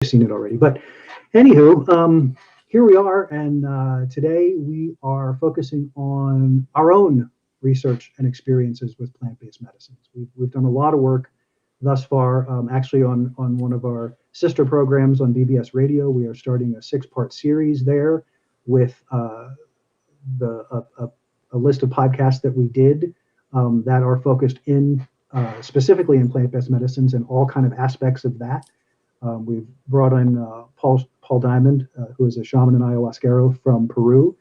seen it already. But anywho, here we are, and today we are focusing on our own research and experiences with plant-based medicines. We've done a lot of work thus far, actually on one of our sister programs on BBS Radio. We are starting a six-part series there with a list of podcasts that we did that are focused in specifically in plant-based medicines and all kind of aspects of that. We've brought in Paul Diamond, who is a shaman and ayahuasquero from Peru,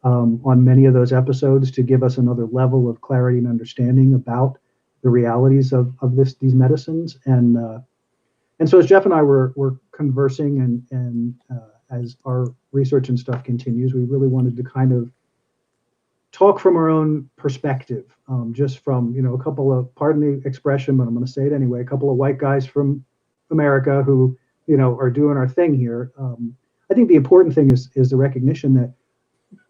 on many of those episodes to give us another level of clarity and understanding about the realities of these medicines. And so as Jeff and I were conversing and as our research and stuff continues, we really wanted to kind of talk from our own perspective, just from, a couple of, pardon the expression, but I'm going to say it anyway, a couple of white guys from America who, are doing our thing here. I think the important thing is the recognition that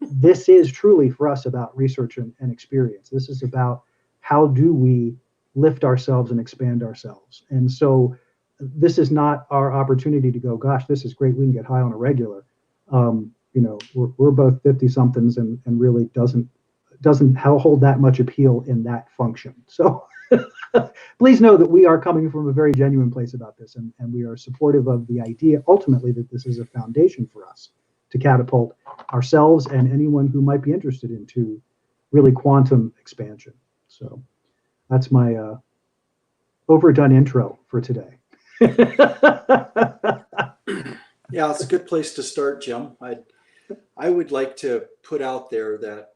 this is truly for us about research and experience. This is about how do we lift ourselves and expand ourselves. And so this is not our opportunity to go, gosh, this is great, we can get high on a regular. We're both 50 somethings and really doesn't hold that much appeal in that function. So please know that we are coming from a very genuine place about this, and we are supportive of the idea ultimately that this is a foundation for us to catapult ourselves and anyone who might be interested into really quantum expansion. So that's my overdone intro for today. Yeah, it's a good place to start, Jim. I would like to put out there that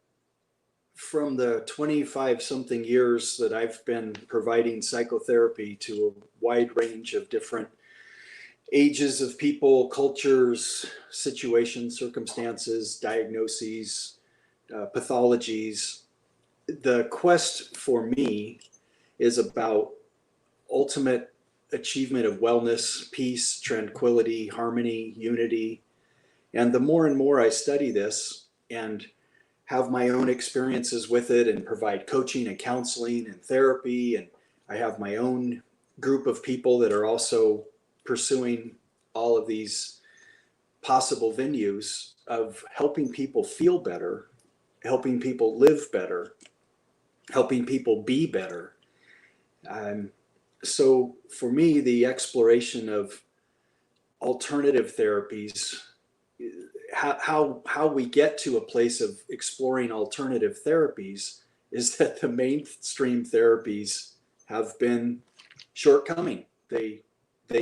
from the 25 something years that I've been providing psychotherapy to a wide range of different ages of people, cultures, situations, circumstances, diagnoses, pathologies, the quest for me is about ultimate achievement of wellness, peace, tranquility, harmony, unity. And the more and more I study this and have my own experiences with it and provide coaching and counseling and therapy, and I have my own group of people that are also pursuing all of these possible venues of helping people feel better, helping people live better, helping people be better. So for me, the exploration of alternative therapies, how we get to a place of exploring alternative therapies is that the mainstream therapies have been shortcoming. They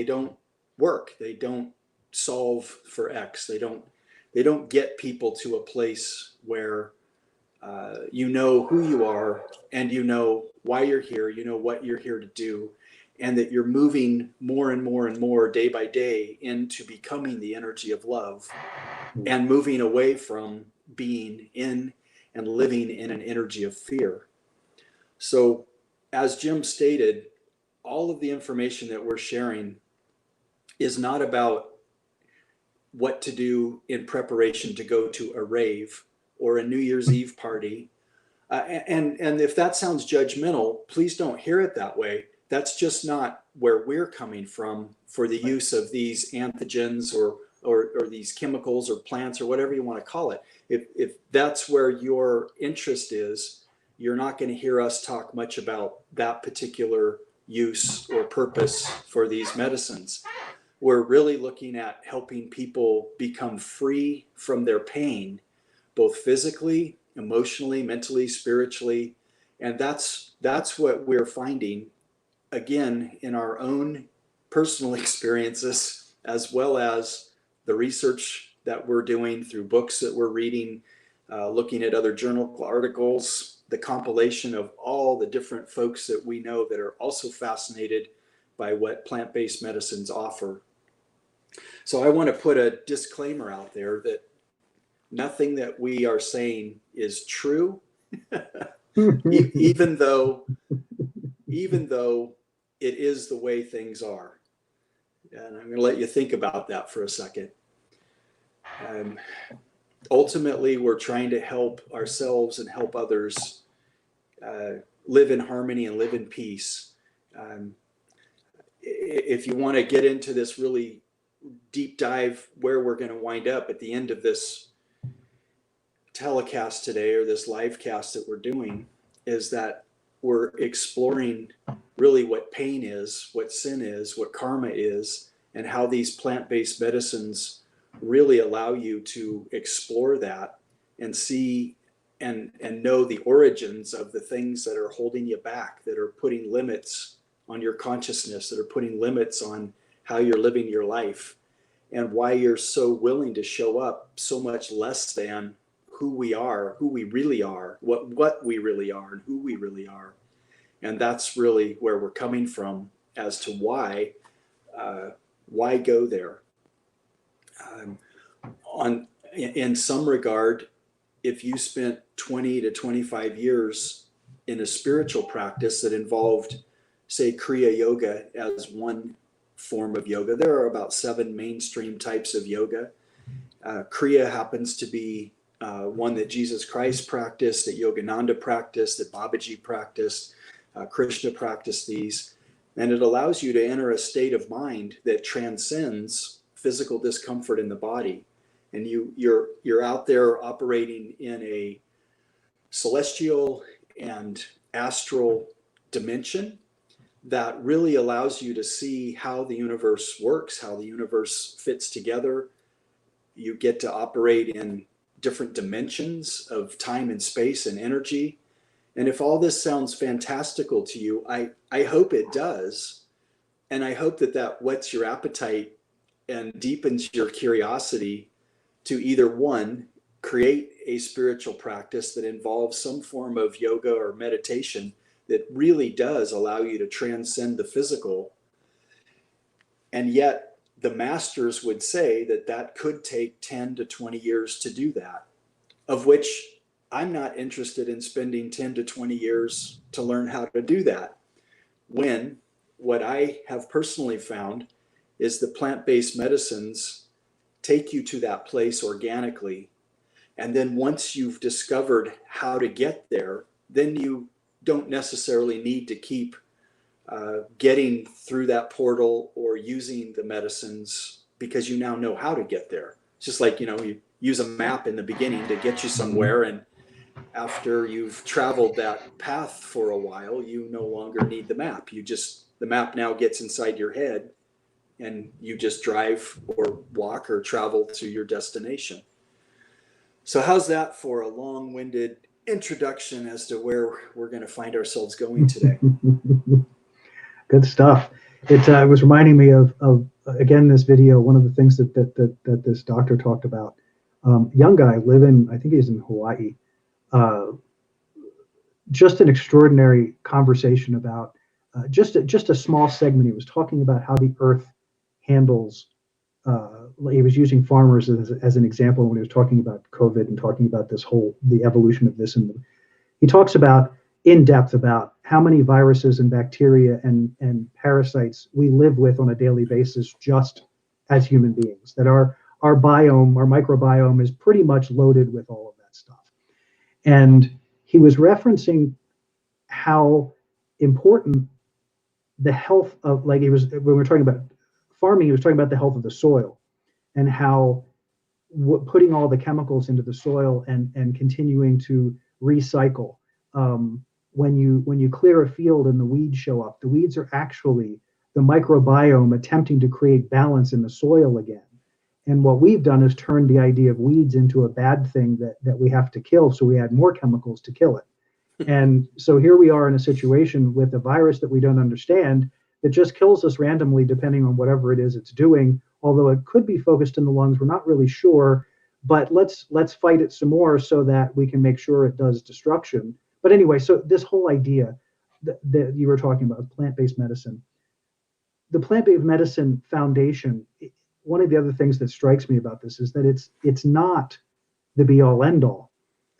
don't work. They don't solve for X. They don't get people to a place where you know who you are and you know why you're here, you know what you're here to do, and that you're moving more and more and more day by day into becoming the energy of love and moving away from being in and living in an energy of fear. So as Jim stated, all of the information that we're sharing is not about what to do in preparation to go to a rave or a New Year's Eve party. And if that sounds judgmental, please don't hear it that way. That's just not where we're coming from for the use of these antigens or these chemicals or plants or whatever you want to call it. If that's where your interest is, you're not going to hear us talk much about that particular use or purpose for these medicines. We're really looking at helping people become free from their pain, both physically, emotionally, mentally, spiritually. And that's what we're finding, again, in our own personal experiences, as well as the research that we're doing through books that we're reading, looking at other journal articles, the compilation of all the different folks that we know that are also fascinated by what plant-based medicines offer. So I want to put a disclaimer out there that nothing that we are saying is true, even though it is the way things are. And I'm going to let you think about that for a second. Ultimately, we're trying to help ourselves and help others live in harmony and live in peace. If you want to get into this really deep dive where we're going to wind up at the end of this telecast today, or this live cast that we're doing, is that we're exploring really what pain is, what sin is, what karma is, and how these plant-based medicines really allow you to explore that and see and know the origins of the things that are holding you back, that are putting limits on your consciousness, that are putting limits on how you're living your life, and why you're so willing to show up so much less than who we are, who we really are, what we really are, and who we really are. And that's really where we're coming from as to why go there. In some regard, if you spent 20 to 25 years in a spiritual practice that involved, say, Kriya Yoga as one form of yoga, there are about 7 mainstream types of yoga. Kriya happens to be one that Jesus Christ practiced, that Yogananda practiced, that Babaji practiced, Krishna practiced these. And it allows you to enter a state of mind that transcends physical discomfort in the body. And you're out there operating in a celestial and astral dimension that really allows you to see how the universe works, how the universe fits together. You get to operate in different dimensions of time and space and energy. And if all this sounds fantastical to you, I hope it does. And I hope that whets your appetite and deepens your curiosity to either, one, create a spiritual practice that involves some form of yoga or meditation that really does allow you to transcend the physical. And yet the masters would say that could take 10 to 20 years to do that, of which I'm not interested in spending 10 to 20 years to learn how to do that. When what I have personally found is the plant-based medicines take you to that place organically. And then once you've discovered how to get there, then you don't necessarily need to keep getting through that portal or using the medicines, because you now know how to get there. It's just like, you use a map in the beginning to get you somewhere, and after you've traveled that path for a while, you no longer need the map. The map now gets inside your head, and you just drive or walk or travel to your destination. So how's that for a long-winded introduction as to where we're going to find ourselves going today? Good stuff. It was reminding me of again, this video, one of the things that this doctor talked about. Young guy living, I think he's in Hawaii. Just an extraordinary conversation about just a small segment. He was talking about how the earth handles. He was using farmers as an example when he was talking about COVID and talking about the evolution of this. And he talks about in depth about how many viruses and bacteria and parasites we live with on a daily basis, just as human beings, that our biome, our microbiome is pretty much loaded with all of that stuff. And he was referencing how important the health of, when we were talking about farming, he was talking about the health of the soil, and how putting all the chemicals into the soil and continuing to recycle. When you clear a field and the weeds show up, the weeds are actually the microbiome attempting to create balance in the soil again. And what we've done is turned the idea of weeds into a bad thing that we have to kill, so we add more chemicals to kill it. And so here we are in a situation with a virus that we don't understand, that just kills us randomly depending on whatever it is it's doing. Although it could be focused in the lungs, we're not really sure. But let's fight it some more so that we can make sure it does destruction. But anyway, so this whole idea that you were talking about, plant-based medicine, the plant-based medicine foundation, one of the other things that strikes me about this is that it's not the be-all end-all.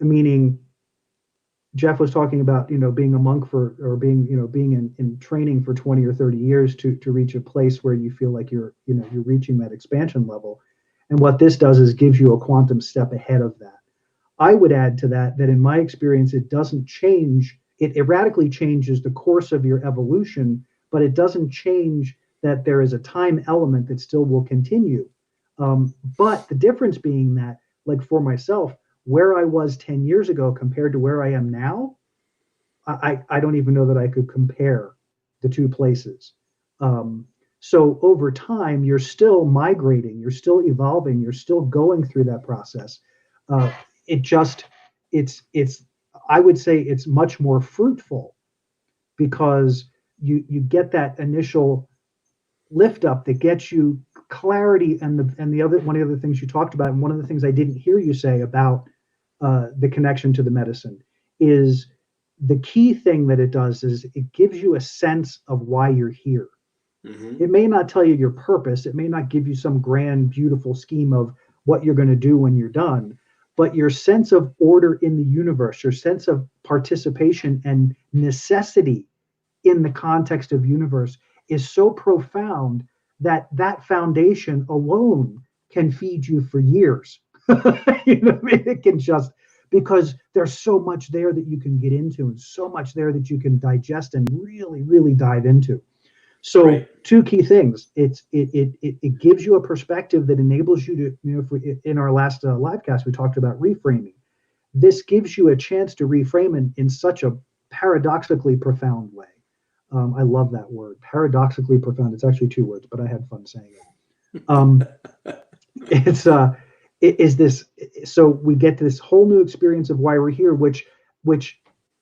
Meaning, Jeff was talking about, being a monk being in training for 20 or 30 years to reach a place where you feel like you're reaching that expansion level. And what this does is gives you a quantum step ahead of that. I would add to that in my experience, it doesn't change, it radically changes the course of your evolution, but it doesn't change that there is a time element that still will continue. But the difference being that, like for myself, where I was 10 years ago compared to where I am now, I don't even know that I could compare the two places. So over time, you're still migrating, you're still evolving, you're still going through that process. It just, it's, I would say it's much more fruitful because you get that initial lift up that gets you clarity, and the other one of the other things you talked about, and one of the things I didn't hear you say about the connection to the medicine, is the key thing that it does is it gives you a sense of why you're here. Mm-hmm. It may not tell you your purpose, it may not give you some grand beautiful scheme of what you're going to do when you're done, but your sense of order in the universe, your sense of participation and necessity in the context of universe is so profound that that foundation alone can feed you for years. You know what I mean? It can just, because there's so much there that you can get into and so much there that you can digest and really, really dive into. So Right. two key things. It gives you a perspective that enables you to, if we, in our last live cast, we talked about reframing. This gives you a chance to reframe in such a paradoxically profound way. I love that word, paradoxically profound. It's actually two words, but I had fun saying it. It's it is this. So we get this whole new experience of why we're here, which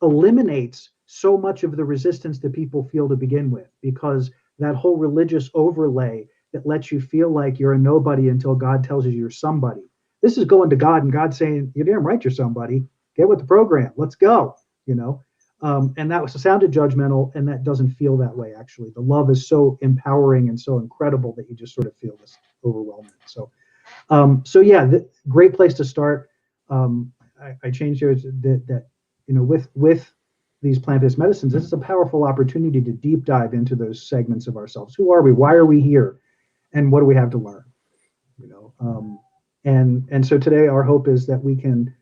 eliminates so much of the resistance that people feel to begin with, because that whole religious overlay that lets you feel like you're a nobody until God tells you you're somebody. This is going to God and God saying, "You're damn right, you're somebody. Get with the program. Let's go." You know. And that was sounded judgmental, and that doesn't feel that way. Actually, the love is so empowering and so incredible that you just sort of feel this overwhelming. So yeah, great place to start. I changed here that with these plant-based medicines, this is a powerful opportunity to deep dive into those segments of ourselves. Who are we? Why are we here? And what do we have to learn? And so today, our hope is that we can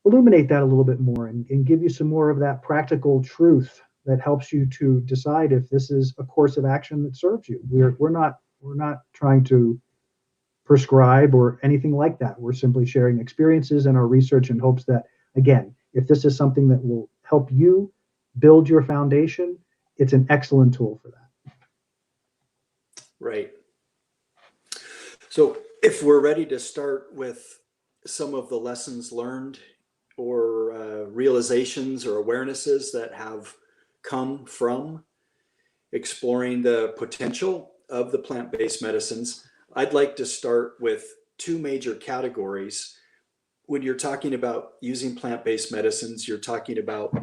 illuminate that a little bit more and give you some more of that practical truth that helps you to decide if this is a course of action that serves you. We're not trying to prescribe or anything like that. We're simply sharing experiences and our research in hopes that, again, if this is something that will help you build your foundation, it's an excellent tool for that. Right. So if we're ready to start with some of the lessons learned or realizations or awarenesses that have come from exploring the potential of the plant-based medicines, I'd like to start with two major categories. When you're talking about using plant-based medicines, you're talking about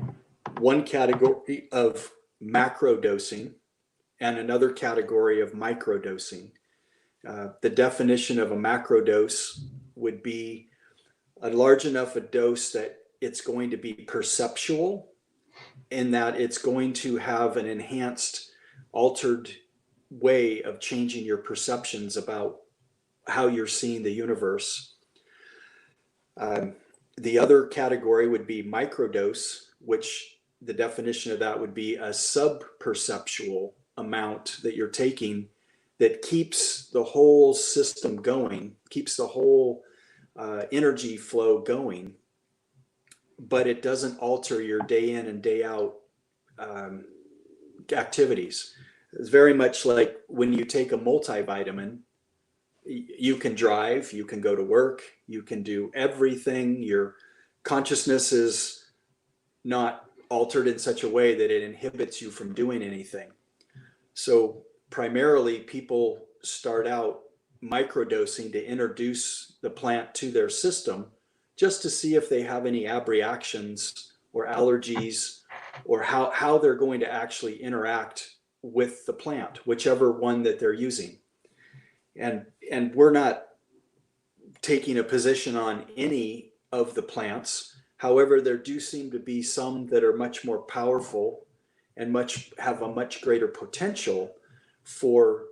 one category of macro dosing and another category of micro dosing. The definition of a macro dose would be a large enough a dose that it's going to be perceptual, in that it's going to have an enhanced, altered way of changing your perceptions about how you're seeing the universe. The other category would be microdose, which the definition of that would be a sub-perceptual amount that you're taking that keeps the whole system going, keeps the whole energy flow going, but it doesn't alter your day in and day out activities. It's very much like when you take a multivitamin, you can drive, you can go to work, you can do everything. Your consciousness is not altered in such a way that it inhibits you from doing anything. So primarily people start out microdosing to introduce the plant to their system just to see if they have any abreactions or allergies, or how they're going to actually interact with the plant, whichever one that they're using. And we're not taking a position on any of the plants. However, there do seem to be some that are much more powerful and have a much greater potential for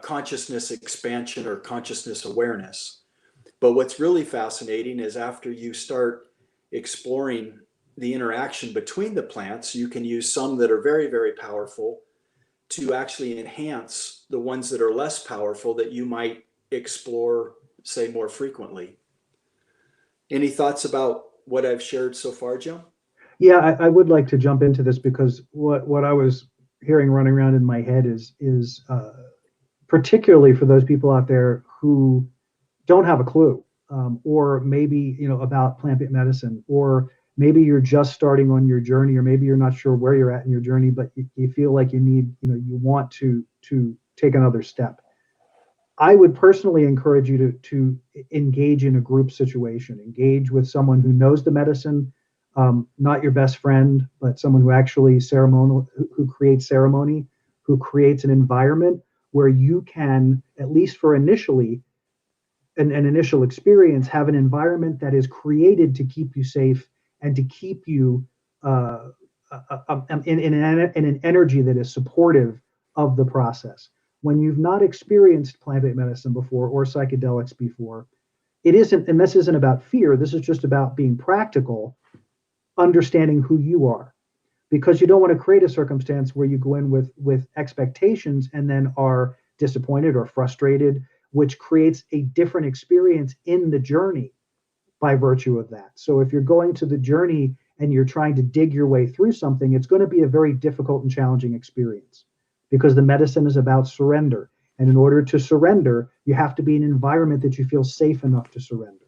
consciousness expansion or consciousness awareness. But what's really fascinating is after you start exploring the interaction between the plants, you can use some that are very, very powerful to actually enhance the ones that are less powerful that you might explore, say, more frequently. Any thoughts about what I've shared so far, Jim? Yeah, I would like to jump into this because what I was hearing running around in my head is particularly for those people out there who don't have a clue, or maybe about plant-based medicine, or maybe you're just starting on your journey, or maybe you're not sure where you're at in your journey, but you feel like you need, you want to take another step. I would personally encourage you to engage in a group situation, engage with someone who knows the medicine, not your best friend, but someone who actually who creates ceremony, who creates an environment where you can, at least for initially, an initial experience, have an environment that is created to keep you safe and to keep you in an energy that is supportive of the process. When you've not experienced plant-based medicine before or psychedelics before, it isn't, and this isn't about fear, this is just about being practical, understanding who you are. Because you don't want to create a circumstance where you go in with expectations and then are disappointed or frustrated, which creates a different experience in the journey by virtue of that. So if you're going to the journey and you're trying to dig your way through something, it's going to be a very difficult and challenging experience because the medicine is about surrender. And in order to surrender, you have to be in an environment that you feel safe enough to surrender.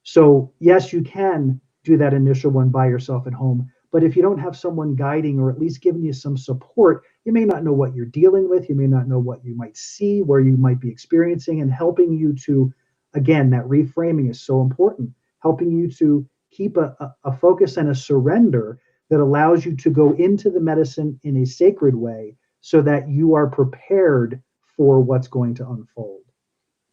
So yes, you can do that initial one by yourself at home, but if you don't have someone guiding or at least giving you some support, you may not know what you're dealing with. You may not know what you might see, where you might be experiencing, and helping you to, again, that reframing is so important, helping you to keep a focus and a surrender that allows you to go into the medicine in a sacred way so that you are prepared for what's going to unfold.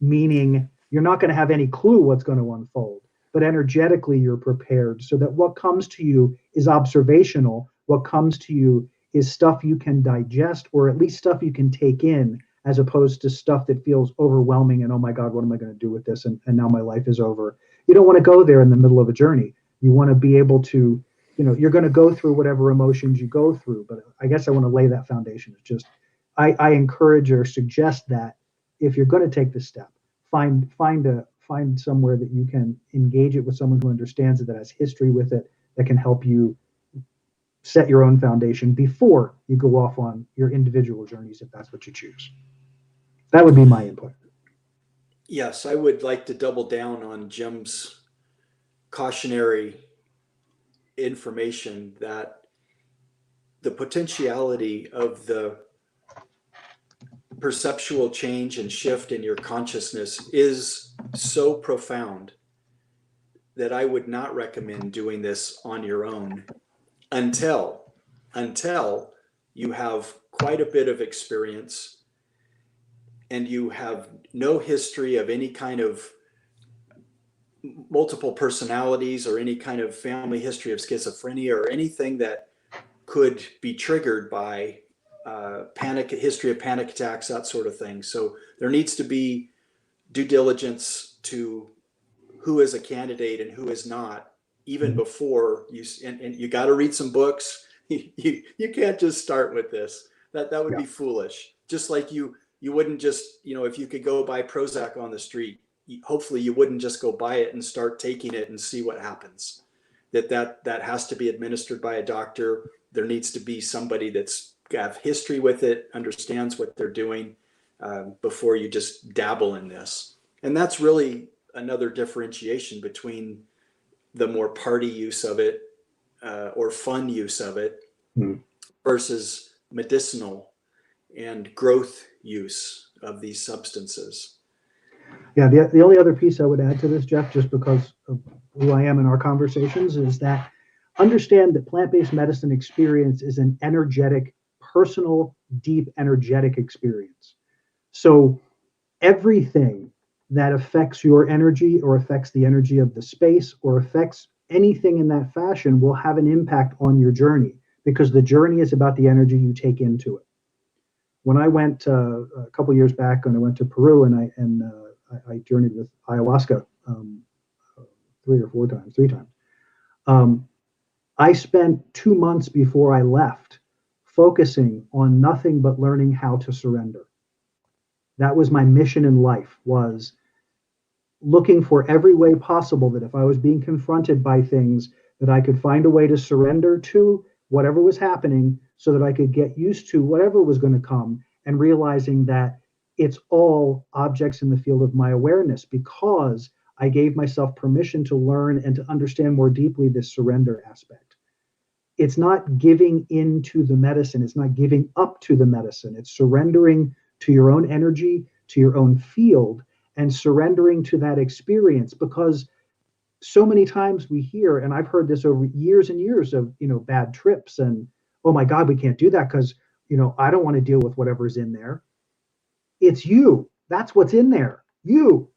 Meaning you're not going to have any clue what's going to unfold, but energetically you're prepared so that what comes to you is observational. What comes to you is stuff you can digest, or at least stuff you can take in, as opposed to stuff that feels overwhelming and, oh my God, what am I going to do with this? And now my life is over. You don't want to go there in the middle of a journey. You want to be able to, you're going to go through whatever emotions you go through, but I guess I want to lay that foundation. It's just, I encourage or suggest that if you're going to take this step, find somewhere that you can engage it with someone who understands it, that has history with it, that can help you set your own foundation before you go off on your individual journeys, if that's what you choose. That would be my input. Yes, I would like to double down on Jim's cautionary information that the potentiality of the perceptual change and shift in your consciousness is so profound that I would not recommend doing this on your own until you have quite a bit of experience and you have no history of any kind of multiple personalities or any kind of family history of schizophrenia or anything that could be triggered by history of panic attacks, that sort of thing. So there needs to be due diligence to who is a candidate and who is not, even before you, and you got to read some books. You can't just start with this. That would be foolish. Just like you wouldn't just, if you could go buy Prozac on the street, hopefully you wouldn't just go buy it and start taking it and see what happens. That has to be administered by a doctor. There needs to be somebody that's got history with it, understands what they're doing, before you just dabble in this. And that's really another differentiation between the more party use of it, or fun use of it, versus medicinal and growth use of these substances. Yeah, the only other piece I would add to this, Jeff, just because of who I am in our conversations, is that understand that plant-based medicine experience is an energetic, personal, deep energetic experience. So everything that affects your energy or affects the energy of the space or affects anything in that fashion will have an impact on your journey, because the journey is about the energy you take into it. When I went a couple years back, when I went to Peru and I journeyed with ayahuasca 3 times. I spent 2 months before I left focusing on nothing but learning how to surrender. That was my mission in life, was looking for every way possible that if I was being confronted by things, that I could find a way to surrender to whatever was happening so that I could get used to whatever was going to come, and realizing that it's all objects in the field of my awareness, because I gave myself permission to learn and to understand more deeply this surrender aspect. It's not giving into the medicine. It's not giving up to the medicine. It's surrendering to your own energy, to your own field, and surrendering to that experience. Because so many times we hear, and I've heard this over years and years of, bad trips, and, oh my God, we can't do that because, I don't want to deal with whatever's in there. It's you. That's what's in there. You.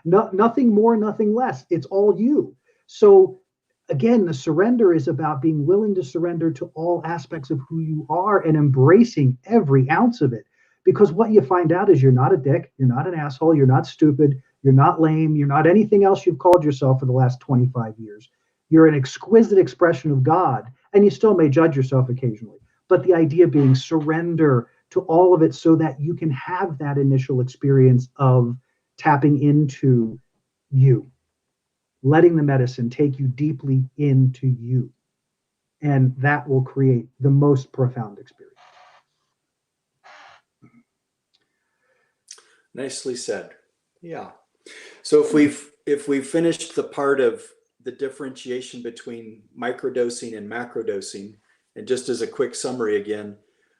Nothing more, nothing less. It's all you. So again, the surrender is about being willing to surrender to all aspects of who you are and embracing every ounce of it. Because what you find out is you're not a dick, you're not an asshole, you're not stupid, you're not lame, you're not anything else you've called yourself for the last 25 years. You're an exquisite expression of God, and you still may judge yourself occasionally. But the idea being surrender to all of it so that you can have that initial experience of tapping into you, letting the medicine take you deeply into you. And that will create the most profound experience. Nicely said. Yeah. So if we've finished the part of the differentiation between microdosing and macrodosing, and just as a quick summary again,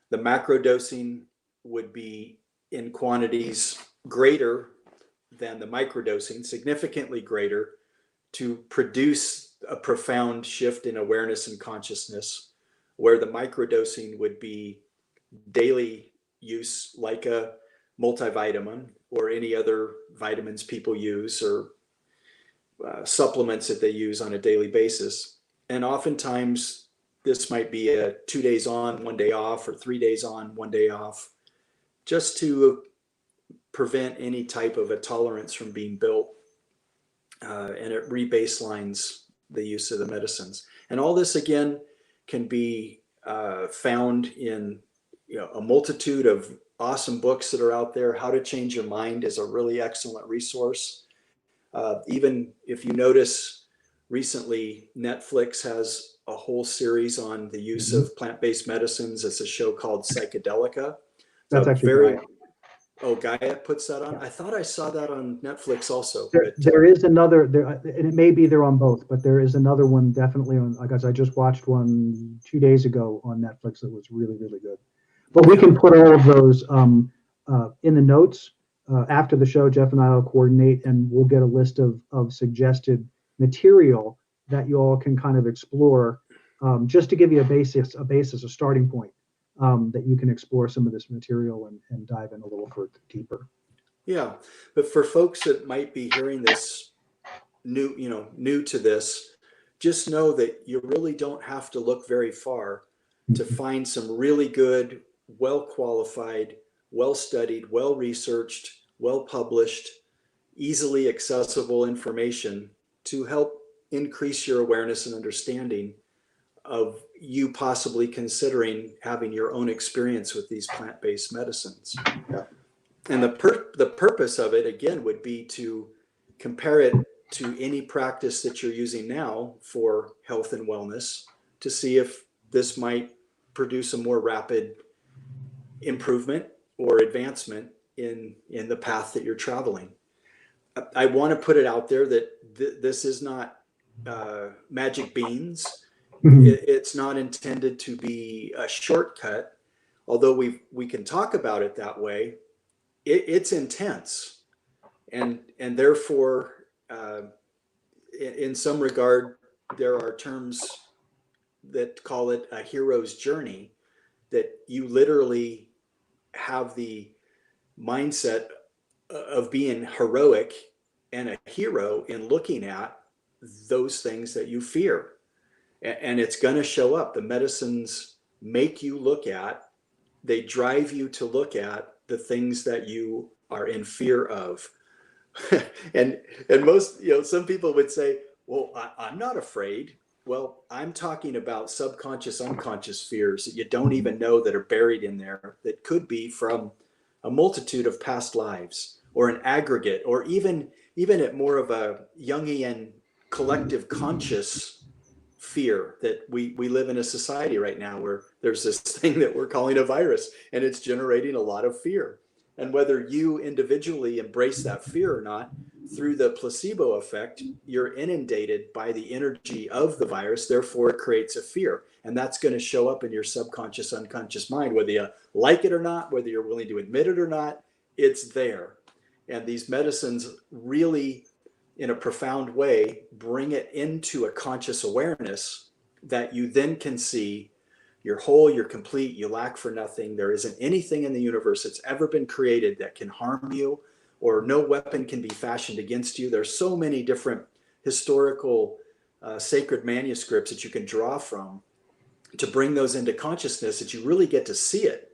the macrodosing would be in quantities greater than the microdosing, significantly greater, to produce a profound shift in awareness and consciousness, where the microdosing would be daily use, like a multivitamin or any other vitamins people use, or supplements that they use on a daily basis. And oftentimes this might be a 2 days on, 1 day off, or 3 days on, 1 day off, just to prevent any type of a tolerance from being built. And it rebaselines the use of the medicines. And all this, again, can be found in a multitude of awesome books that are out there. How to Change Your Mind is a really excellent resource. Even if you notice recently, Netflix has a whole series on the use of plant-based medicines. It's a show called Psychedelica. That's actually Gaia. Oh, Gaia puts that on? I thought I saw that on Netflix also. There is another, and it may be there on both, but there is another one definitely on, because I just watched one 2 days ago on Netflix that was really, really good. But we can put all of those in the notes. After the show, Jeff and I will coordinate, and we'll get a list of suggested material that you all can kind of explore, just to give you a basis, a starting point, that you can explore some of this material and dive in a little further deeper. Yeah, but for folks that might be hearing this new to this, just know that you really don't have to look very far to find some really good, well-qualified, well-studied, well-researched, well-published, easily accessible information to help increase your awareness and understanding of you possibly considering having your own experience with these plant-based medicines. Yeah. And the purpose of it, again, would be to compare it to any practice that you're using now for health and wellness, to see if this might produce a more rapid improvement or advancement in the path that you're traveling. I want to put it out there that this is not magic beans. It's not intended to be a shortcut, although we can talk about it that way. It's intense, and therefore, in some regard, there are terms that call it a hero's journey, that you literally have the mindset of being heroic and a hero in looking at those things that you fear. And it's going to show up. The medicines make you look at, they drive you to look at the things that you are in fear of. and most, some people would say, well, I'm not afraid. Well, I'm talking about subconscious, unconscious fears that you don't even know that are buried in there that could be from a multitude of past lives or an aggregate or even at more of a Jungian collective conscious fear that we live in a society right now where there's this thing that we're calling a virus and it's generating a lot of fear. And whether you individually embrace that fear or not, through the placebo effect, you're inundated by the energy of the virus. Therefore, it creates a fear. And that's going to show up in your subconscious, unconscious mind, whether you like it or not, whether you're willing to admit it or not, it's there. And these medicines really, in a profound way, bring it into a conscious awareness that you then can see you're whole, you're complete, you lack for nothing. There isn't anything in the universe that's ever been created that can harm you, or no weapon can be fashioned against you. There's so many different historical sacred manuscripts that you can draw from to bring those into consciousness, that you really get to see it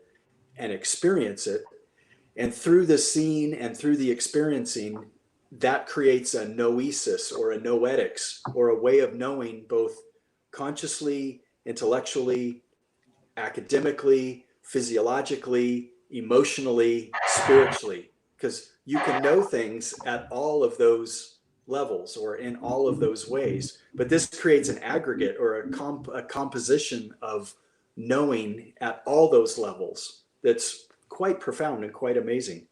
and experience it. And through the seeing and through the experiencing, that creates a noesis or a noetics, or a way of knowing both consciously, intellectually, academically, physiologically, emotionally, spiritually, because you can know things at all of those levels or in all of those ways. But this creates an aggregate or a composition of knowing at all those levels that's quite profound and quite amazing.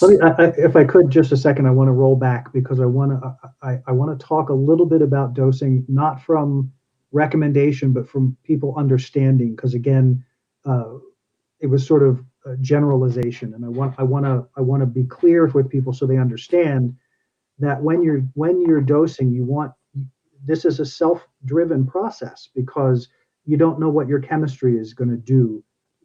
If I could, just a second, I want to roll back because I want to talk a little bit about dosing, not from recommendation, but from people understanding. Because again, it was sort of a generalization, and I want to be clear with people so they understand that when you're dosing, this is a self-driven process, because you don't know what your chemistry is going to do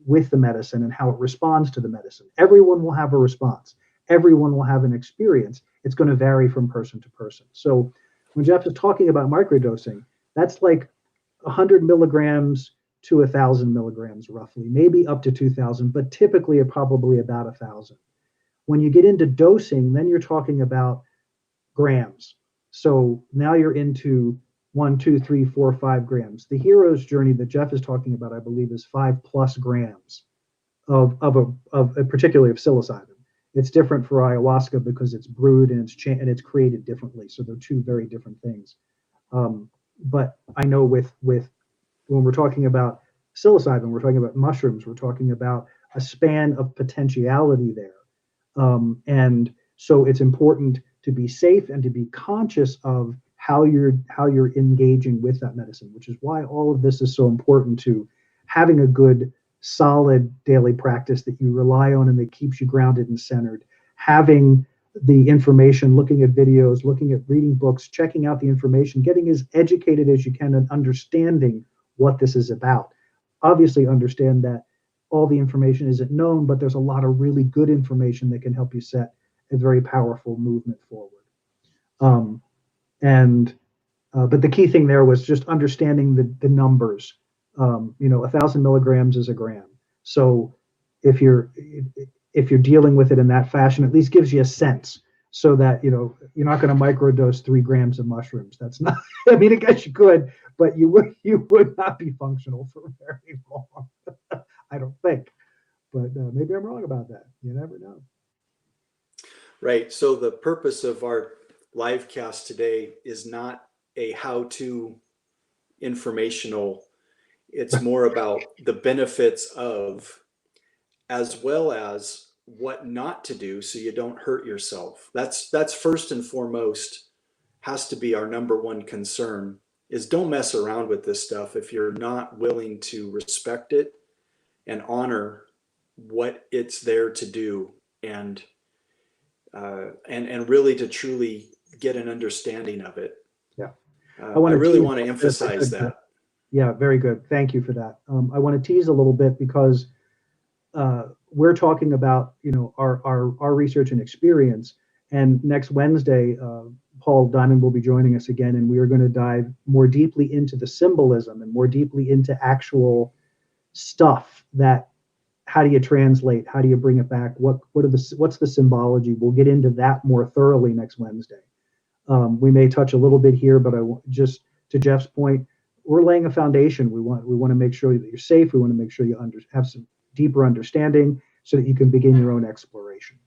with the medicine and how it responds to the medicine. Everyone will have a response. Everyone will have an experience. It's going to vary from person to person. So when Jeff is talking about microdosing, that's like 100 milligrams to 1,000 milligrams roughly, maybe up to 2,000, but typically probably about 1,000. When you get into dosing, then you're talking about grams. So now you're into 1, 2, 3, 4, 5 grams. The hero's journey that Jeff is talking about, I believe, is 5+ grams of particularly of psilocybin. It's different for ayahuasca because it's brewed and it's created differently. So they're two very different things. But I know with when we're talking about psilocybin, we're talking about mushrooms, we're talking about a span of potentiality there. And so it's important to be safe and to be conscious of how you're engaging with that medicine, which is why all of this is so important to having a good, solid daily practice that you rely on and that keeps you grounded and centered. Having the information, looking at videos, looking at reading books, checking out the information, getting as educated as you can and understanding what this is about. Obviously understand that all the information isn't known, but there's a lot of really good information that can help you set a very powerful movement forward. But the key thing there was just understanding the numbers. 1,000 milligrams is a gram. So if you're dealing with it in that fashion, at least gives you a sense, so that you're not going to microdose 3 grams of mushrooms. That's not. I mean, I guess you could, but you would not be functional for very long. I don't think. But maybe I'm wrong about that. You never know. Right. So the purpose of our live cast today is not a how-to informational. It's more about the benefits of, as well as what not to do so you don't hurt yourself. That's first and foremost, has to be our number one concern, is don't mess around with this stuff if you're not willing to respect it and honor what it's there to do, and really to truly get an understanding of it. Yeah. I really want to emphasize that. Yeah, very good. Thank you for that. I want to tease a little bit because we're talking about our research and experience, and next Wednesday, Paul Diamond will be joining us again, and we are going to dive more deeply into the symbolism and more deeply into actual stuff. That how do you translate? How do you bring it back? What's the symbology? We'll get into that more thoroughly next Wednesday. We may touch a little bit here, but to Jeff's point, we're laying a foundation. We want to make sure that you're safe. We want to make sure you have some deeper understanding so that you can begin your own exploration.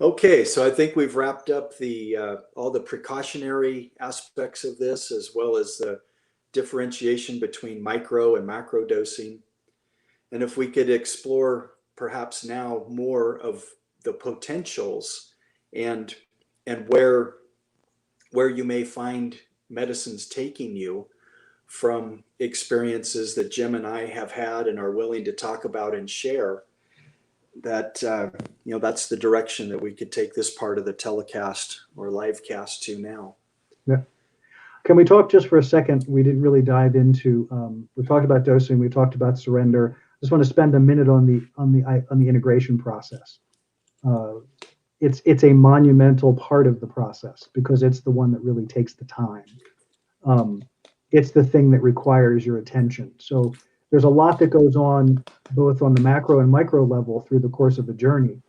Okay, so I think we've wrapped up the all the precautionary aspects of this, as well as the differentiation between micro and macro dosing. And if we could explore perhaps now more of the potentials and where you may find medicines taking you from experiences that Jim and I have had and are willing to talk about and share, that that's the direction that we could take this part of the telecast or live cast to now. Yeah. Can we talk just for a second? We didn't really dive into. We talked about dosing. We talked about surrender. I just want to spend a minute on the integration process. It's a monumental part of the process because it's the one that really takes the time. It's the thing that requires your attention. So there's a lot that goes on both on the macro and micro level through the course of the journey.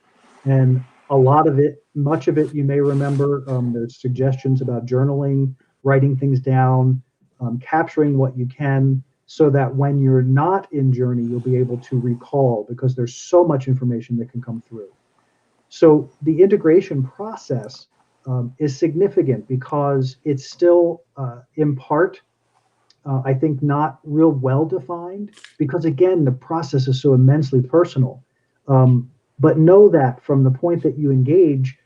And a lot of it, much of it, you may remember, there's suggestions about journaling, writing things down, capturing what you can so that when you're not in journey, you'll be able to recall because there's so much information that can come through. So the integration process is significant because it's still in part I think not real well defined because again, the process is so immensely personal. But know that from the point that you engage,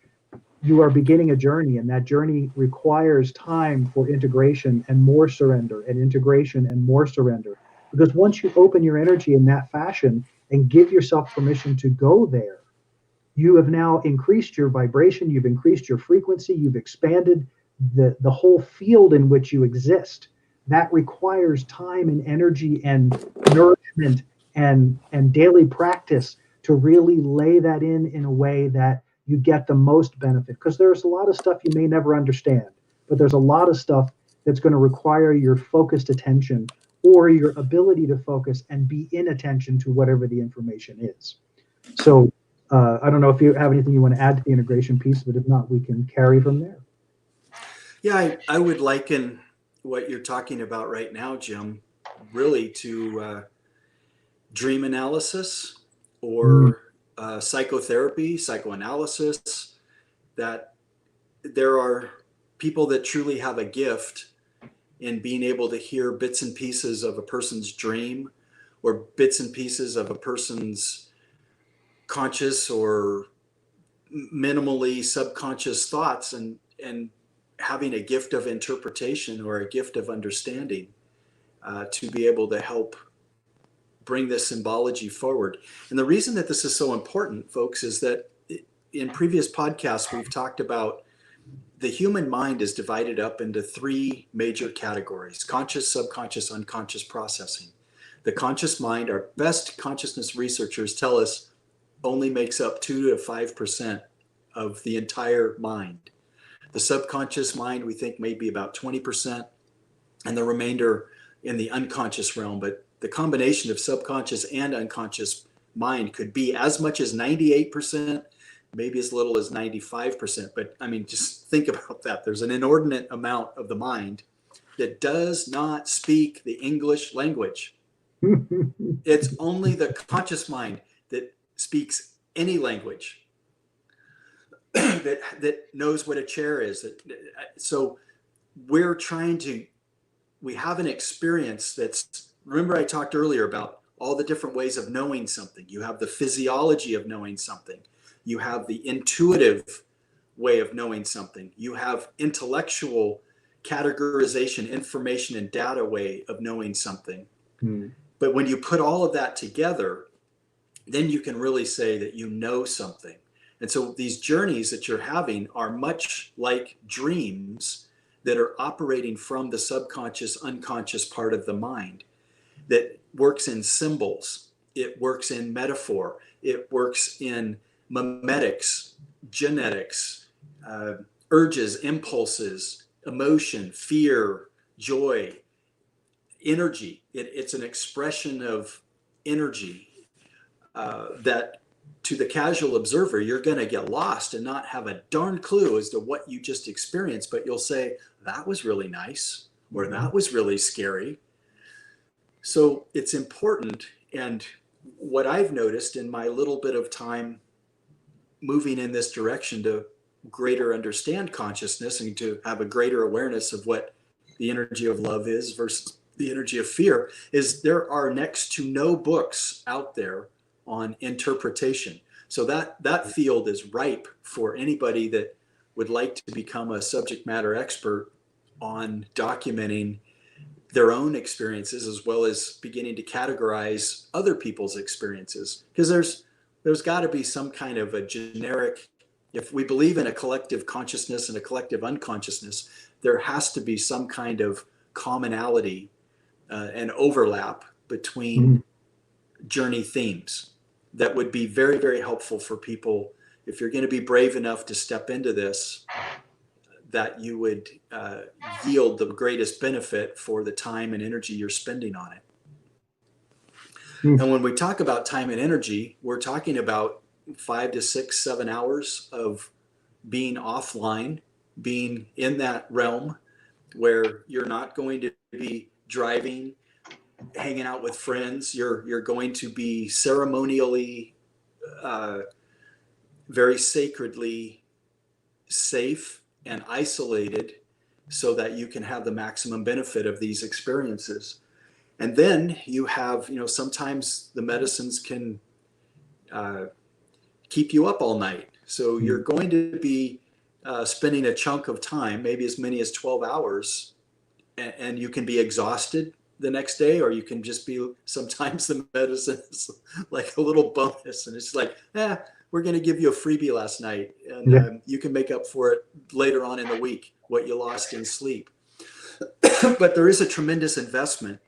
you are beginning a journey, and that journey requires time for integration and more surrender and integration and more surrender. Because once you open your energy in that fashion and give yourself permission to go there, you have now increased your vibration, you've increased your frequency, you've expanded the whole field in which you exist. That requires time and energy and nourishment and daily practice to really lay that in a way that you get the most benefit. Because there's a lot of stuff you may never understand, but there's a lot of stuff that's going to require your focused attention or your ability to focus and be in attention to whatever the information is. So I don't know if you have anything you want to add to the integration piece, but if not, we can carry from there. Yeah, I would liken what you're talking about right now, Jim, really to dream analysis or psychotherapy, psychoanalysis, that there are people that truly have a gift in being able to hear bits and pieces of a person's dream or bits and pieces of a person's conscious or minimally subconscious thoughts and having a gift of interpretation or a gift of understanding to be able to help bring this symbology forward. And the reason that this is so important, folks, is that in previous podcasts, we've talked about the human mind is divided up into three major categories: conscious, subconscious, unconscious processing. The conscious mind, our best consciousness researchers tell us, only makes up 2 to 5% of the entire mind. The subconscious mind, we think, may be about 20%, and the remainder in the unconscious realm. But the combination of subconscious and unconscious mind could be as much as 98%, maybe as little as 95%. But I mean, just think about that. There's an inordinate amount of the mind that does not speak the English language. It's only the conscious mind that speaks any language. that knows what a chair is. So we have an experience that's, remember I talked earlier about all the different ways of knowing something. You have the physiology of knowing something. You have the intuitive way of knowing something. You have intellectual categorization, information and data way of knowing something. But when you put all of that together, then you can really say that you know something. And so these journeys that you're having are much like dreams that are operating from the subconscious, unconscious part of the mind that works in symbols. It works in metaphor. It works in memetics, genetics, urges, impulses, emotion, fear, joy, energy. It's an expression of energy that to the casual observer, you're going to get lost and not have a darn clue as to what you just experienced, but you'll say, that was really nice, or that was really scary. So it's important. And what I've noticed in my little bit of time moving in this direction to greater understand consciousness and to have a greater awareness of what the energy of love is versus the energy of fear, is there are next to no books out there on interpretation. So that field is ripe for anybody that would like to become a subject matter expert on documenting their own experiences, as well as beginning to categorize other people's experiences. Because there's got to be some kind of a generic, if we believe in a collective consciousness and a collective unconsciousness, there has to be some kind of commonality and overlap between journey themes that would be very, very helpful for people. If you're going to be brave enough to step into this, that you would yield the greatest benefit for the time and energy you're spending on it. And when we talk about time and energy, we're talking about 5 to 6, 7 hours of being offline, being in that realm where you're not going to be driving, hanging out with friends. You're going to be ceremonially, very sacredly safe and isolated so that you can have the maximum benefit of these experiences. And then you have, sometimes the medicines can keep you up all night. So you're going to be spending a chunk of time, maybe as many as 12 hours, and you can be exhausted the next day, or you can just be, sometimes the medicine is like a little bonus, and it's like, we're going to give you a freebie last night, and you can make up for it later on in the week, what you lost in sleep. But there is a tremendous investment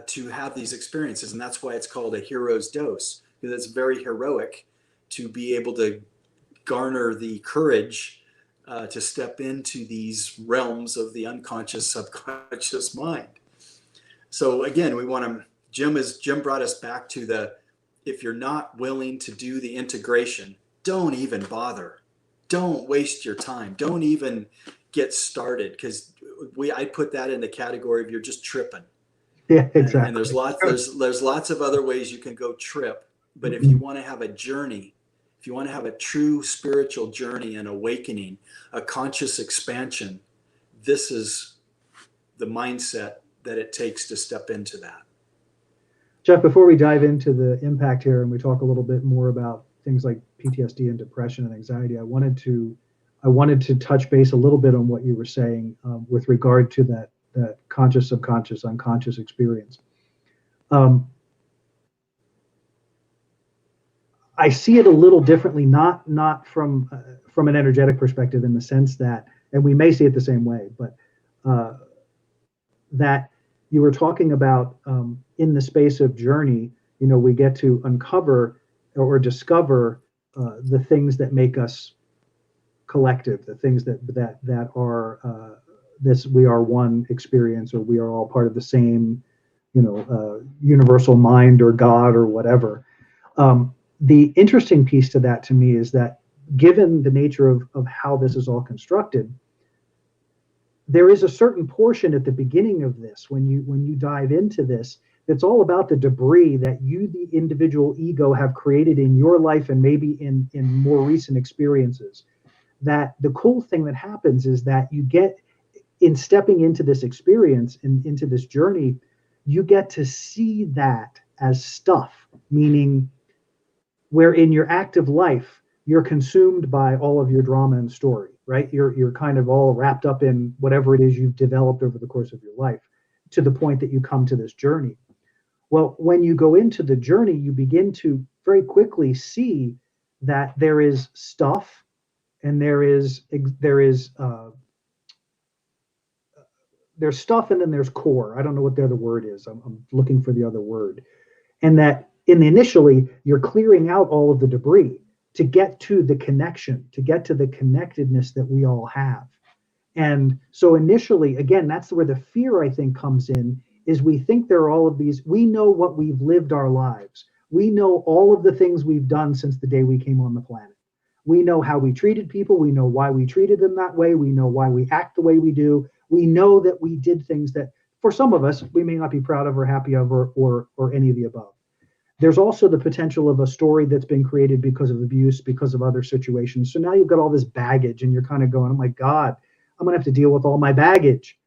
to have these experiences, and that's why it's called a hero's dose, because it's very heroic to be able to garner the courage to step into these realms of the unconscious, subconscious mind. So again, we want to, Jim brought us back to if you're not willing to do the integration, don't even bother. Don't waste your time. Don't even get started, because I put that in the category of you're just tripping. Yeah, exactly. And there's lots of other ways you can go trip. But if you want to have a journey, if you want to have a true spiritual journey and awakening, a conscious expansion, this is the mindset that it takes to step into that. Jeff, before we dive into the impact here and we talk a little bit more about things like PTSD and depression and anxiety, I wanted to touch base a little bit on what you were saying with regard to that conscious, subconscious, unconscious experience. I see it a little differently, not from an energetic perspective, in the sense that, and we may see it the same way, but that you were talking about in the space of journey, we get to uncover or discover the things that make us collective, the things that are this we are one experience, or we are all part of the same, universal mind or God or whatever. The interesting piece to that, to me, is that given the nature of how this is all constructed, there is a certain portion at the beginning of this, when you dive into this, it's all about the debris that you, the individual ego, have created in your life and maybe in more recent experiences. That the cool thing that happens is that you get, in stepping into this experience and into this journey, you get to see that as stuff, meaning where in your active life, you're consumed by all of your drama and story, right? You're kind of all wrapped up in whatever it is you've developed over the course of your life, to the point that you come to this journey. Well, when you go into the journey, you begin to very quickly see that there is stuff, and there's stuff, and then there's core. I don't know what the other word is. I'm looking for the other word. And that initially you're clearing out all of the debris to get to the connection, to get to the connectedness that we all have. And so initially, again, that's where the fear, I think, comes in, is we think there are all of these, we know what we've lived our lives. We know all of the things we've done since the day we came on the planet. We know how we treated people. We know why we treated them that way. We know why we act the way we do. We know that we did things that, for some of us, we may not be proud of or happy of, or any of the above. There's also the potential of a story that's been created because of abuse, because of other situations. So now you've got all this baggage and you're kind of going, oh my God, I'm going to have to deal with all my baggage.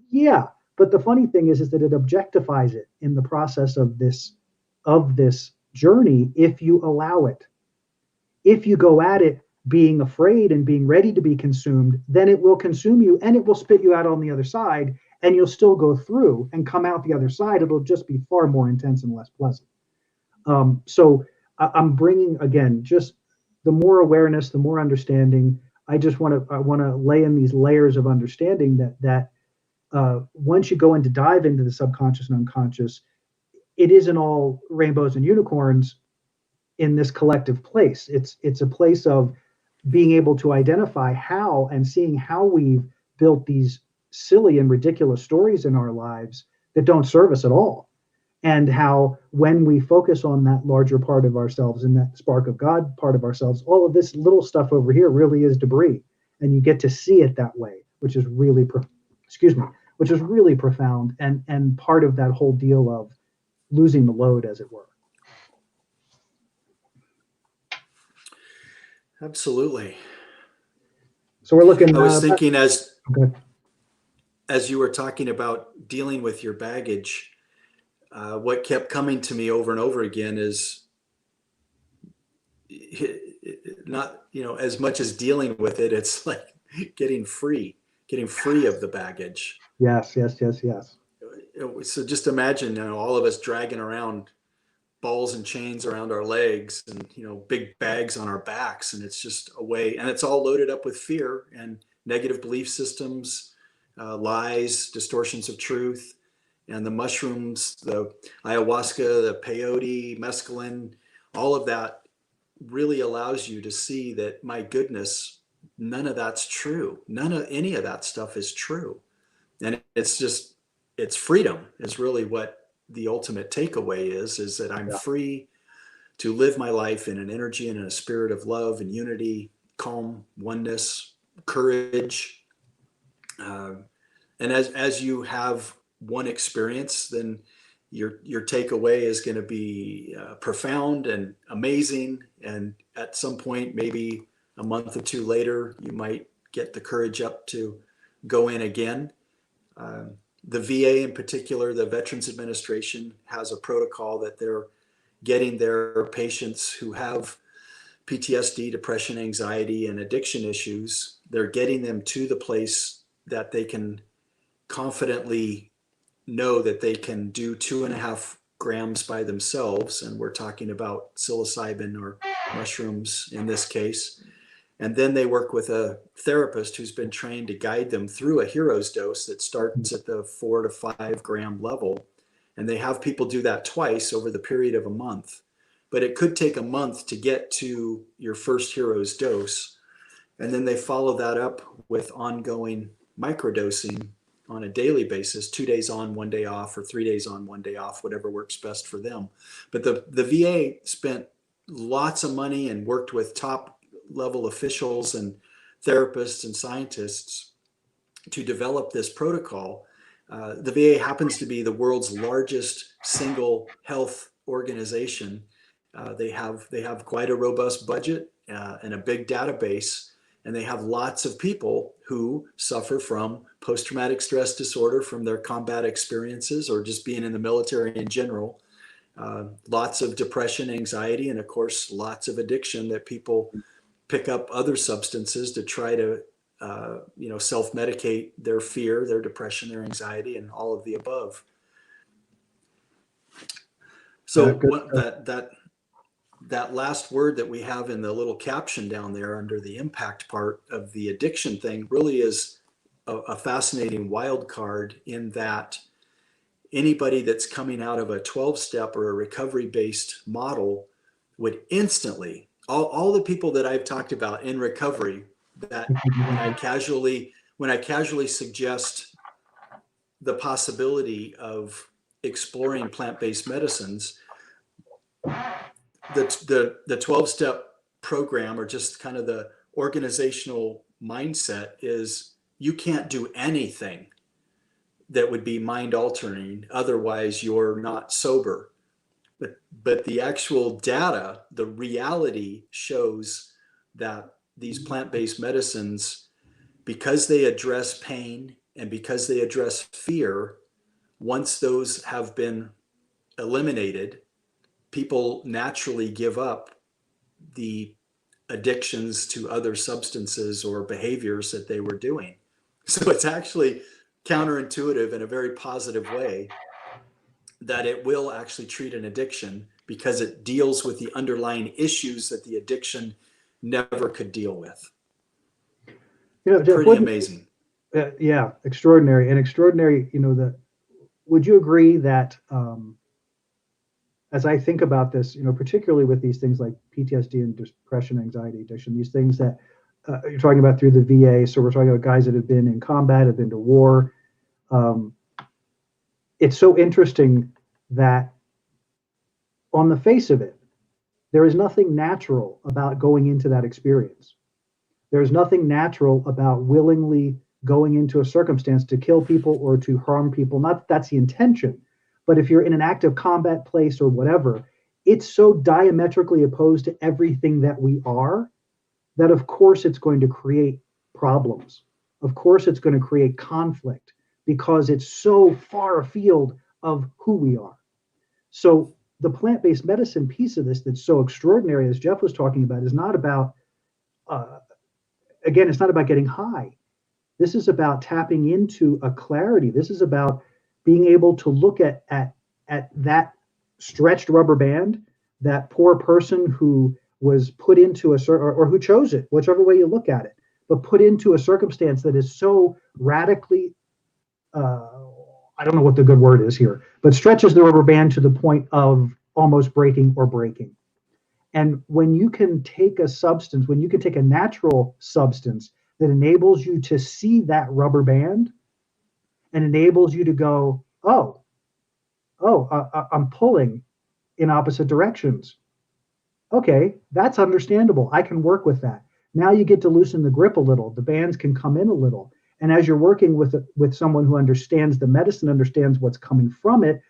Yeah. But the funny thing is that it objectifies it in the process of this journey if you allow it. If you go at it being afraid and being ready to be consumed, then it will consume you and it will spit you out on the other side, and you'll still go through and come out the other side. It'll just be far more intense and less pleasant. So I'm bringing, again, just the more awareness, the more understanding. I want to lay in these layers of understanding that once you go into dive into the subconscious and unconscious, it isn't all rainbows and unicorns in this collective place. It's a place of being able to identify how and seeing how we've built these silly and ridiculous stories in our lives that don't serve us at all. And how when we focus on that larger part of ourselves and that spark of God part of ourselves, all of this little stuff over here really is debris. And you get to see it that way, which is really, which is really profound and part of that whole deal of losing the load, as it were. Absolutely. So we're looking. I was thinking as you were talking about dealing with your baggage, what kept coming to me over and over again is not, as much as dealing with it, it's like getting free of the baggage. Yes. So just imagine, all of us dragging around balls and chains around our legs and, big bags on our backs. And it's just a way, and it's all loaded up with fear and negative belief systems, lies, distortions of truth. And the mushrooms, the ayahuasca, the peyote, mescaline, all of that really allows you to see that, my goodness, none of that's true. None of any of that stuff is true. And it's freedom is really what the ultimate takeaway is that I'm free to live my life in an energy and in a spirit of love and unity, calm, oneness, courage. And as you have one experience, then your takeaway is going to be profound and amazing. And at some point, maybe a month or two later, you might get the courage up to go in again. The VA in particular, the Veterans Administration, has a protocol that they're getting their patients who have PTSD, depression, anxiety, and addiction issues. They're getting them to the place that they can confidently know that they can do 2.5 grams by themselves. And we're talking about psilocybin or mushrooms in this case. And then they work with a therapist who's been trained to guide them through a hero's dose that starts at the 4 to 5 gram level. And they have people do that twice over the period of a month. But it could take a month to get to your first hero's dose. And then they follow that up with ongoing microdosing on a daily basis, 2 days on, 1 day off, or 3 days on, 1 day off, whatever works best for them. But the VA spent lots of money and worked with top level officials and therapists and scientists to develop this protocol. The VA happens to be the world's largest single health organization. They have quite a robust budget and a big database, and they have lots of people who suffer from post-traumatic stress disorder from their combat experiences or just being in the military in general. Lots of depression, anxiety, and of course, lots of addiction that people pick up other substances to try to, self-medicate their fear, their depression, their anxiety, and all of the above. So that last word that we have in the little caption down there under the impact part of the addiction thing really is a fascinating wild card, in that anybody that's coming out of a 12-step or a recovery-based model would instantly, all the people that I've talked about in recovery, that when I casually suggest the possibility of exploring plant-based medicines, the 12-step program, or just kind of the organizational mindset, is you can't do anything that would be mind altering, otherwise you're not sober. But the actual data, the reality shows that these plant-based medicines, because they address pain and because they address fear, once those have been eliminated, people naturally give up the addictions to other substances or behaviors that they were doing. So it's actually counterintuitive in a very positive way that it will actually treat an addiction, because it deals with the underlying issues that the addiction never could deal with. Jeff, Pretty amazing. Yeah, extraordinary. And extraordinary, would you agree that as I think about this, particularly with these things like PTSD and depression, anxiety, addiction, these things that you're talking about through the VA. So we're talking about guys that have been in combat, have been to war. It's so interesting that on the face of it, there is nothing natural about going into that experience. There's nothing natural about willingly going into a circumstance to kill people or to harm people. Not that that's the intention, but if you're in an active combat place or whatever, it's so diametrically opposed to everything that we are that of course it's going to create problems. Of course it's going to create conflict because it's so far afield of who we are. So the plant-based medicine piece of this that's so extraordinary, as Jeff was talking about, is not about, again, it's not about getting high. This is about tapping into a clarity. This is about being able to look at that stretched rubber band, that poor person who was put into a or who chose it, whichever way you look at it, but put into a circumstance that is so radically, I don't know what the good word is here, but stretches the rubber band to the point of almost breaking or breaking. And when you can take a substance, when you can take a natural substance that enables you to see that rubber band and enables you to go, I'm pulling in opposite directions. Okay, that's understandable. I can work with that. Now you get to loosen the grip a little. The bands can come in a little. And as you're working with someone who understands the medicine, understands what's coming from it,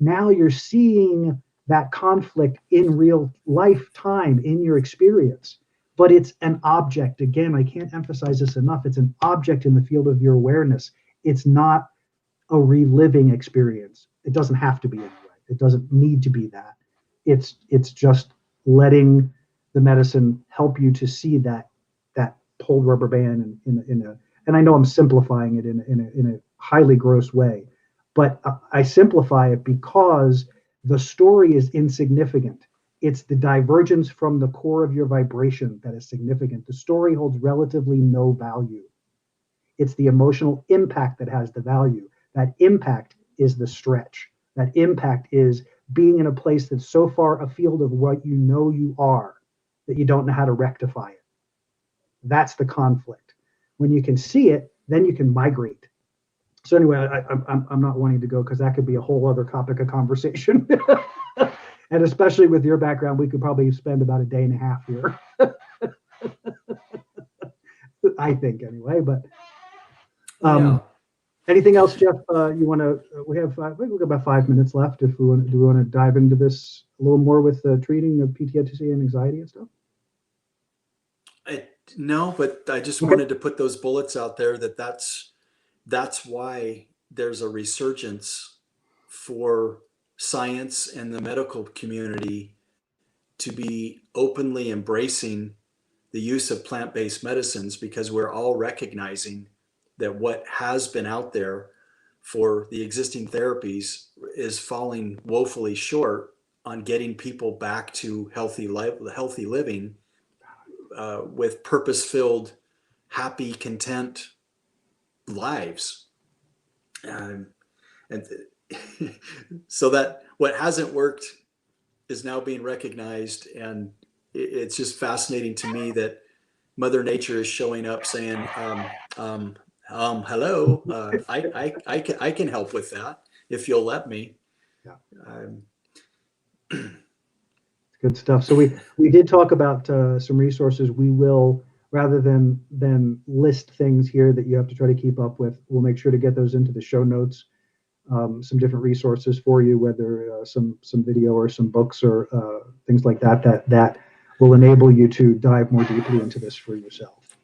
now you're seeing that conflict in real life time in your experience. But it's an object. Again, I can't emphasize this enough. It's an object in the field of your awareness. It's not a reliving experience. It doesn't have to be anyway. It doesn't need to be that. It's just letting the medicine help you to see that pulled rubber band and I know I'm simplifying it in a highly gross way, but I simplify it because the story is insignificant. It's the divergence from the core of your vibration that is significant. The story holds relatively no value. It's the emotional impact that has the value. That impact is the stretch. That impact is being in a place that's so far afield of what you know you are that you don't know how to rectify it. That's the conflict. When you can see it, then you can migrate. So anyway, I'm not wanting to go because that could be a whole other topic of conversation. And especially with your background, we could probably spend about a day and a half here. I think anyway, but Yeah. anything else, Jeff? You want to? We've got about 5 minutes left. If we want, do we want to dive into this a little more with treating of PTSD and anxiety and stuff? No, but I just wanted to put those bullets out there that's why there's a resurgence for science and the medical community to be openly embracing the use of plant-based medicines, because we're all recognizing that what has been out there for the existing therapies is falling woefully short on getting people back to healthy living with purpose-filled, happy, content lives. And so that what hasn't worked is now being recognized, and it's just fascinating to me that Mother Nature is showing up saying, hello, I can help with that if you'll let me. Yeah. Good stuff. So we did talk about some resources. We will, rather than list things here that you have to try to keep up with, we'll make sure to get those into the show notes. Some different resources for you, whether some video or some books or things like that will enable you to dive more deeply into this for yourself.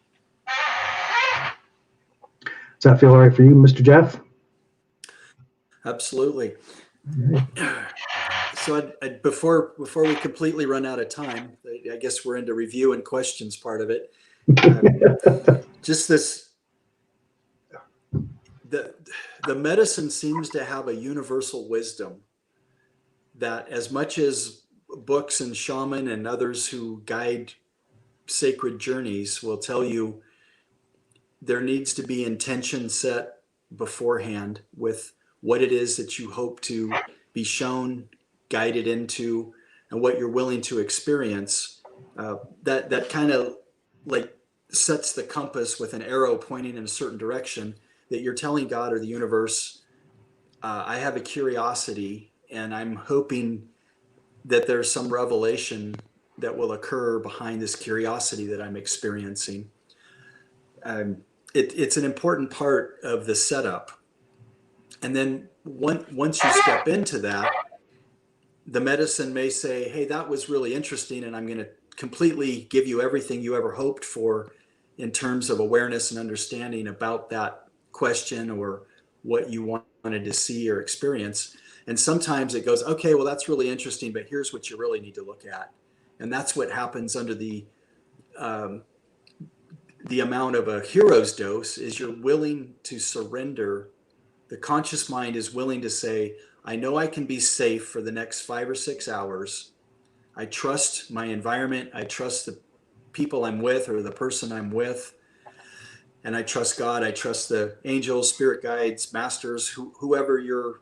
Does that feel all right for you, Mr. Jeff? Absolutely. Right. So before we completely run out of time, I guess we're into review and questions part of it. Just this, the medicine seems to have a universal wisdom that, as much as books and shaman and others who guide sacred journeys will tell you, there needs to be intention set beforehand with what it is that you hope to be shown, guided into, and what you're willing to experience. That kind of like sets the compass with an arrow pointing in a certain direction, that you're telling God or the universe, I have a curiosity and I'm hoping that there's some revelation that will occur behind this curiosity that I'm experiencing. It's an important part of the setup. And then once you step into that, the medicine may say, hey, that was really interesting, and I'm going to completely give you everything you ever hoped for in terms of awareness and understanding about that question or what you wanted to see or experience. And sometimes it goes, okay, well, that's really interesting, but here's what you really need to look at. And that's what happens under the amount of a hero's dose, is you're willing to surrender. The conscious mind is willing to say, I know I can be safe for the next 5 or 6 hours. I trust my environment. I trust the people I'm with or the person I'm with. And I trust God. I trust the angels, spirit guides, masters, whoever you're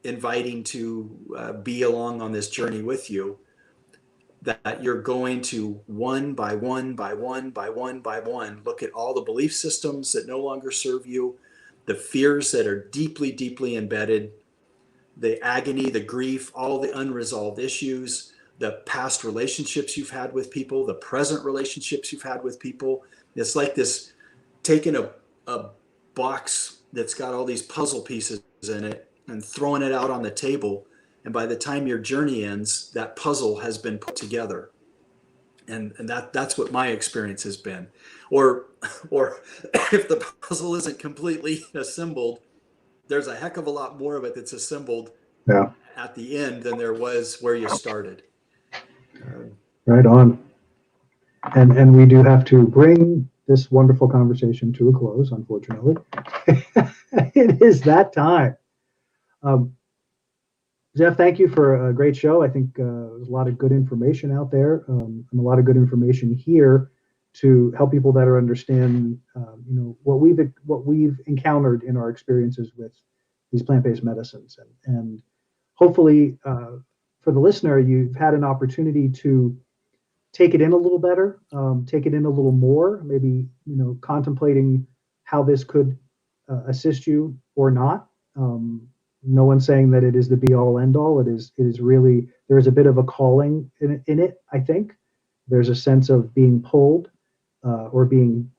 inviting to be along on this journey with you, that you're going to one by one by one by one by one look at all the belief systems that no longer serve you, the fears that are deeply, deeply embedded, the agony, the grief, all the unresolved issues, the past relationships you've had with people, the present relationships you've had with people. It's like this, taking a box that's got all these puzzle pieces in it and throwing it out on the table. And by the time your journey ends, that puzzle has been put together. And that's what my experience has been. Or if the puzzle isn't completely assembled, there's a heck of a lot more of it that's assembled at the end than there was where you started. Right on. And we do have to bring this wonderful conversation to a close, unfortunately. It is that time. Jeff, thank you for a great show. I think there's a lot of good information out there, and a lot of good information here to help people better understand, what we've encountered in our experiences with these plant-based medicines, and hopefully for the listener, you've had an opportunity to take it in a little better, take it in a little more, maybe contemplating how this could assist you or not. No one's saying that it is the be-all, end-all. It is really, there is a bit of a calling in it. I think there's a sense of being pulled or being